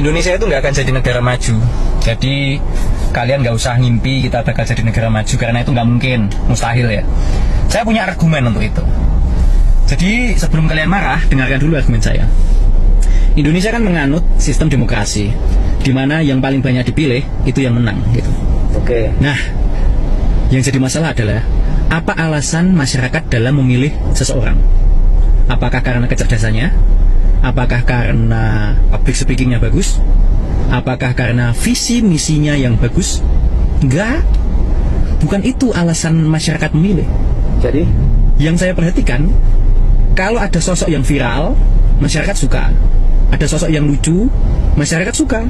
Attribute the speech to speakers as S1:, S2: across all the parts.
S1: Indonesia itu nggak akan jadi negara maju. Jadi kalian nggak usah ngimpi kita bakal jadi negara maju, karena itu nggak mungkin, mustahil ya. Saya punya argumen untuk itu. Jadi sebelum kalian marah, dengarkan dulu argumen saya. Indonesia kan menganut sistem demokrasi, di mana yang paling banyak dipilih itu yang menang, gitu.
S2: Oke.
S1: Nah, yang jadi masalah adalah apa alasan masyarakat dalam memilih seseorang? Apakah karena kecerdasannya? Apakah karena public speakingnya bagus? Apakah karena visi misinya yang bagus? Enggak. Bukan itu alasan masyarakat memilih.
S2: Jadi?
S1: Yang saya perhatikan, kalau ada sosok yang viral, masyarakat suka. Ada sosok yang lucu, masyarakat suka.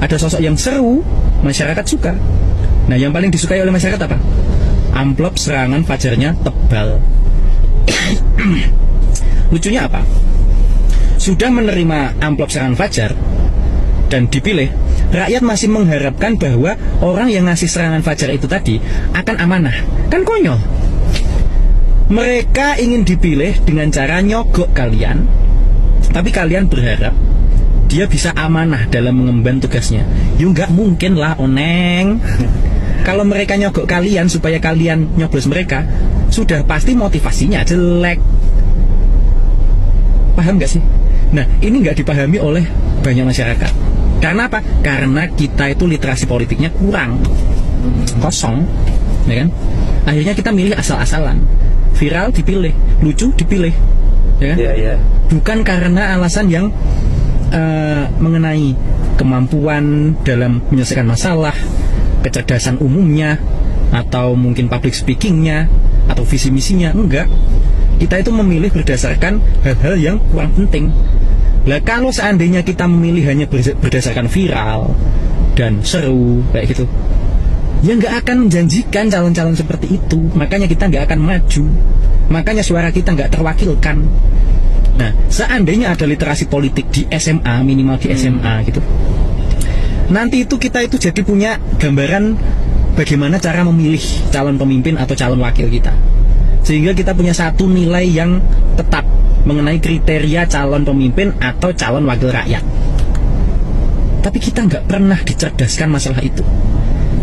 S1: Ada sosok yang seru, masyarakat suka. Nah, yang paling disukai oleh masyarakat apa? Amplop serangan fajarnya tebal. Lucunya apa? Sudah menerima amplop serangan fajar dan dipilih, rakyat masih mengharapkan bahwa orang yang ngasih serangan fajar itu tadi akan amanah. Kan konyol. Mereka ingin dipilih dengan cara nyogok kalian, tapi kalian berharap dia bisa amanah dalam mengemban tugasnya. Ya nggak mungkin lah, Oneng. Kalau mereka nyogok kalian supaya kalian nyoblos mereka, sudah pasti motivasinya jelek. Paham nggak sih? Nah, ini nggak dipahami oleh banyak masyarakat. Karena apa? Karena kita itu literasi politiknya kurang, kosong, ya kan? Akhirnya kita milih asal-asalan. Viral dipilih, lucu dipilih, ya kan?
S2: Iya.
S1: Bukan karena alasan yang mengenai kemampuan dalam menyelesaikan masalah, kecerdasan umumnya, atau mungkin public speakingnya, atau visi misinya. Enggak. Kita itu memilih berdasarkan hal-hal yang kurang penting. Lah, kalau seandainya kita memilih hanya berdasarkan viral dan seru kayak gitu, ya nggak akan menjanjikan calon-calon seperti itu. Makanya kita nggak akan maju. Makanya suara kita nggak terwakilkan. Nah, seandainya ada literasi politik di SMA, minimal di SMA gitu, nanti itu kita itu jadi punya gambaran bagaimana cara memilih calon pemimpin atau calon wakil kita, sehingga kita punya satu nilai yang tetap mengenai kriteria calon pemimpin atau calon wakil rakyat. Tapi kita nggak pernah dicerdaskan masalah itu.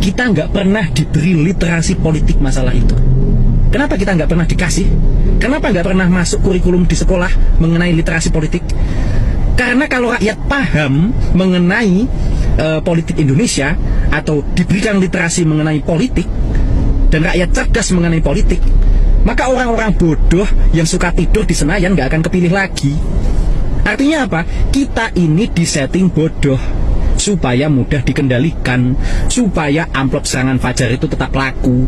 S1: Kita nggak pernah diberi literasi politik masalah itu. Kenapa kita nggak pernah dikasih? Kenapa nggak pernah masuk kurikulum di sekolah mengenai literasi politik? Karena kalau rakyat paham mengenai politik Indonesia, atau diberikan literasi mengenai politik, dan rakyat cerdas mengenai politik, maka orang-orang bodoh yang suka tidur di Senayan nggak akan kepilih lagi. Artinya apa? Kita ini disetting bodoh supaya mudah dikendalikan, supaya amplop serangan fajar itu tetap laku.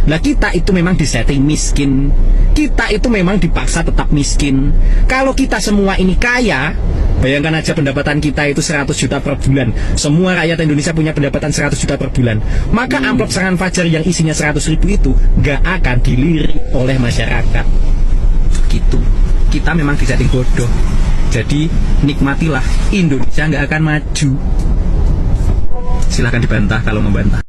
S1: Nah, kita itu memang disetting miskin. Kita itu memang dipaksa tetap miskin. Kalau kita semua ini kaya, bayangkan aja pendapatan kita itu 100 juta per bulan. Semua rakyat Indonesia punya pendapatan 100 juta per bulan. Maka amplop serangan fajar yang isinya 100 ribu itu gak akan dilirik oleh masyarakat. Gitu. Kita memang disetting bodoh. Jadi nikmatilah, Indonesia gak akan maju. Silahkan dibantah kalau membantah.